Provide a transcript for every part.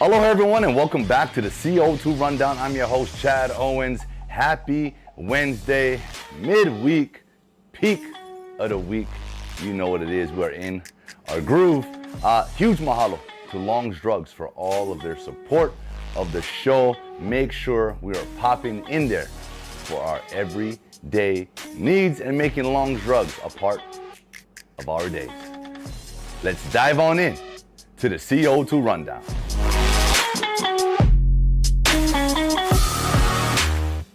Hello everyone and welcome back to the CO2 Rundown. I'm your host Chad Owens. Happy Wednesday, midweek, peak of the week. You know what it is, we're in our groove. Huge mahalo to Long's Drugs for all of their support of the show. Make sure we are popping in there for our everyday needs and making Long's Drugs a part of our days. Let's dive on in to the CO2 Rundown.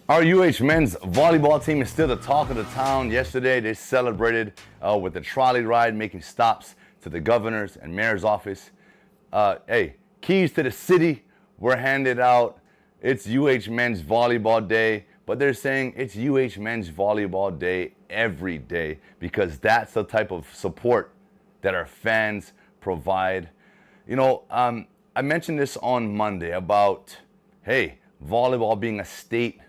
Our UH men's volleyball team is still the talk of the town. Yesterday, they celebrated with the trolley ride, making stops to the governor's and mayor's office. Keys to the city were handed out. It's UH men's volleyball day, but they're saying it's UH men's volleyball day every day because that's the type of support that our fans provide. You know, I mentioned this on Monday about, volleyball being a state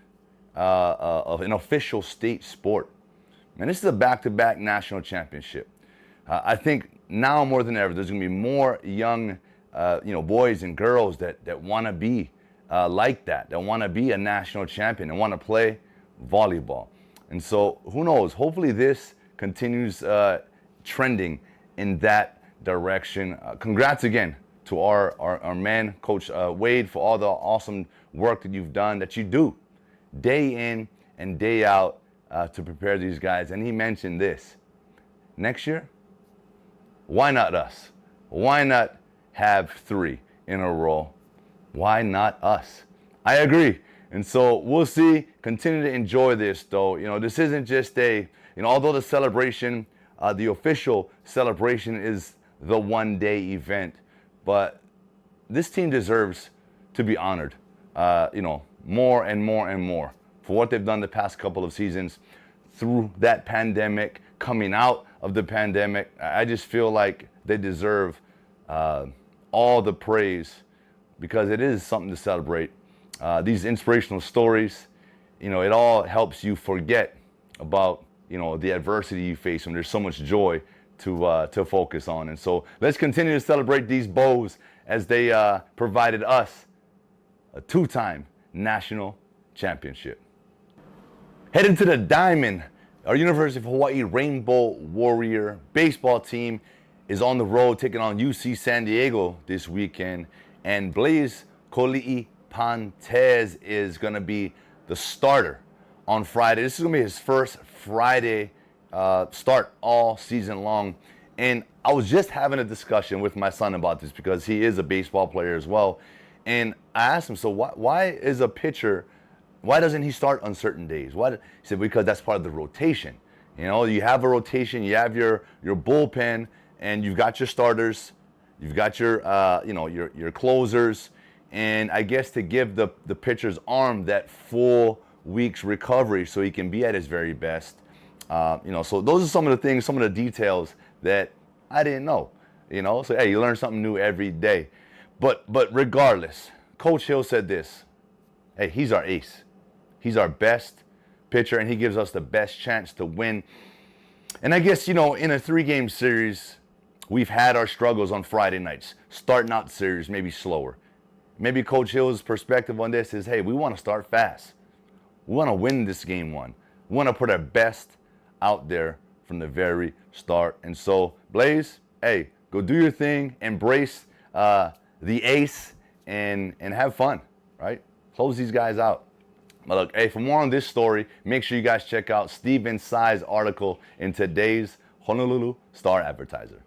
of an official state sport. And this is a back-to-back national championship. I think now more than ever, there's going to be more young, boys and girls that want to be like that want to be a national champion and want to play volleyball. And so, who knows? Hopefully, this continues trending in that direction. Congrats again to our man, Coach Wade, for all the awesome work that you've done, that you do day in and day out to prepare these guys. And he mentioned this. Next year, why not us? Why not have 3 in a row? Why not us? I agree. And so we'll see. Continue to enjoy this, though. You know, this isn't just although the celebration, the official celebration is the one-day event, but this team deserves to be honored, more and more and more for what they've done the past couple of seasons through that pandemic, coming out of the pandemic. I just feel like they deserve all the praise because it is something to celebrate. These inspirational stories, it all helps you forget about, the adversity you face when there's so much joy to focus on. And so let's continue to celebrate these bows as they provided us a 2-time national championship. Heading to the Diamond, our University of Hawaii Rainbow Warrior baseball team is on the road taking on UC San Diego this weekend. And Blaze Koali'i Pontes is going to be the starter on Friday. This is going to be his first Friday start all season long. And I was just having a discussion with my son about this because he is a baseball player as well. And I asked him, so why is a pitcher, why doesn't he start on certain days? He said, because that's part of the rotation. You have a rotation, you have your bullpen, and you've got your starters, you've got your your closers, and I guess to give the pitcher's arm that full week's recovery so he can be at his very best. So those are some of the things, some of the details that I didn't know. So you learn something new every day. But regardless, Coach Hill said this. He's our ace. He's our best pitcher, and he gives us the best chance to win. And I guess, in a 3-game series, we've had our struggles on Friday nights. Starting out the series maybe slower. Maybe Coach Hill's perspective on this is, we want to start fast. We want to win this game 1. We want to put our best out there from the very start. And so, Blaze, go do your thing. Embrace the ace and have fun, right? Close these guys out. But look, for more on this story, make sure you guys check out Steven Tsai's article in today's Honolulu Star-Advertiser.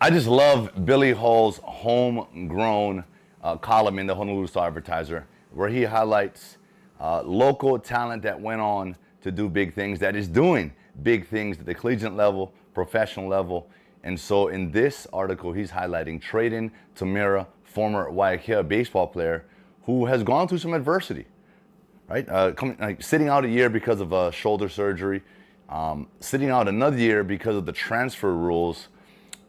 I just love Billy Hull's homegrown column in the Honolulu Star-Advertiser, where he highlights local talent that went on to do big things, that is doing big things at the collegiate level, professional level. And so in this article, he's highlighting Traden Tamira, former Waiakea baseball player, who has gone through some adversity, right? Sitting out a year because of shoulder surgery, sitting out another year because of the transfer rules,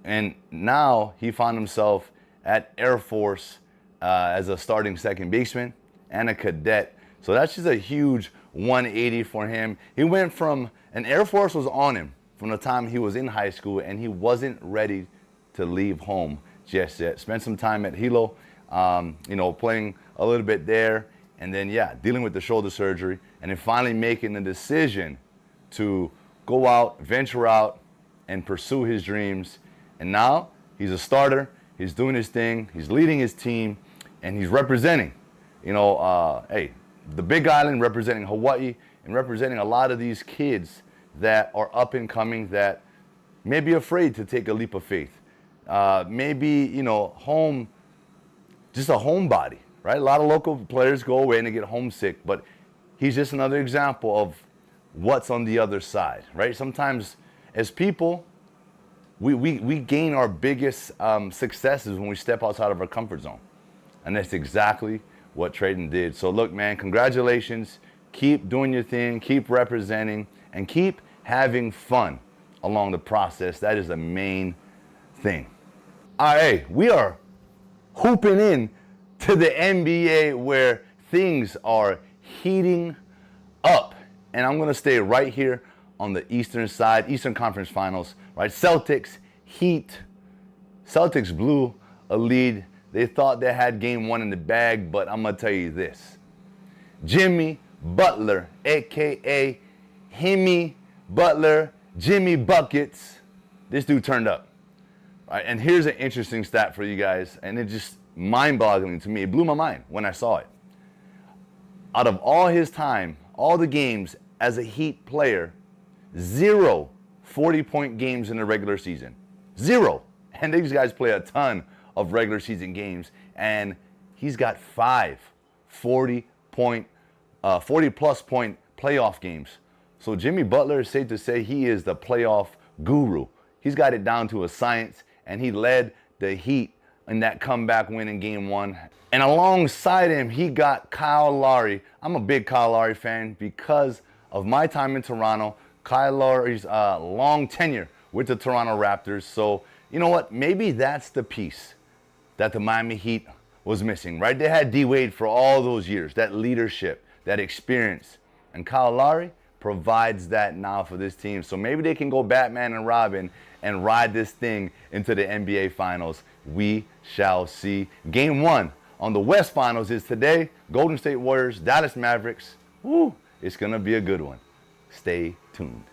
and now he found himself at Air Force as a starting second baseman and a cadet. So that's just a huge 180 for him. He went from, and Air Force was on him from the time he was in high school, and he wasn't ready to leave home just yet. Spent some time at Hilo, playing a little bit there, and then, dealing with the shoulder surgery, and then finally making the decision to go out, venture out, and pursue his dreams. And now he's a starter, he's doing his thing, he's leading his team, and he's representing, the Big Island, representing Hawaii, and representing a lot of these kids that are up and coming that may be afraid to take a leap of faith. Maybe, just a homebody, right? A lot of local players go away and they get homesick, but he's just another example of what's on the other side, right? Sometimes as people, we gain our biggest successes when we step outside of our comfort zone. And that's exactly what Trayden did. So look, man, congratulations. Keep doing your thing, keep representing, and keep having fun along the process. That is the main thing. All right, we are hooping in to the NBA where things are heating up. And I'm going to stay right here on the Eastern side, Eastern Conference Finals, right? Celtics, Heat. Celtics blew a lead. They thought they had game one in the bag, but I'm going to tell you this. Jimmy Butler, a.k.a. Himmy Butler, Jimmy Buckets, this dude turned up. Right, and here's an interesting stat for you guys, and it's just mind-boggling to me. It blew my mind when I saw it. Out of all his time, all the games as a Heat player, 0 40-point games in the regular season. 0. And these guys play a ton of regular season games, and he's got 5 40-plus point playoff games. So Jimmy Butler is safe to say he is the playoff guru. He's got it down to a science, and he led the Heat in that comeback win in game one. And alongside him, he got Kyle Lowry. I'm a big Kyle Lowry fan because of my time in Toronto, Kyle Lowry's long tenure with the Toronto Raptors. So, you know what? Maybe that's the piece that the Miami Heat was missing, right? They had D-Wade for all those years, that leadership, that experience. And Kyle Lowry provides that now for this team. So maybe they can go Batman and Robin and ride this thing into the NBA Finals. We shall see. Game one on the West Finals is today. Golden State Warriors, Dallas Mavericks. Woo, it's going to be a good one. Stay tuned.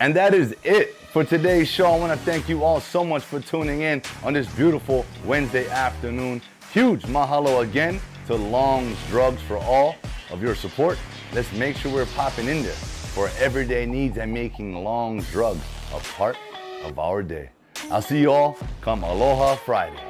And that is it for today's show. I want to thank you all so much for tuning in on this beautiful Wednesday afternoon. Huge mahalo again to Long's Drugs for all of your support. Let's make sure we're popping in there for everyday needs and making Long's Drugs a part of our day. I'll see you all come Aloha Friday.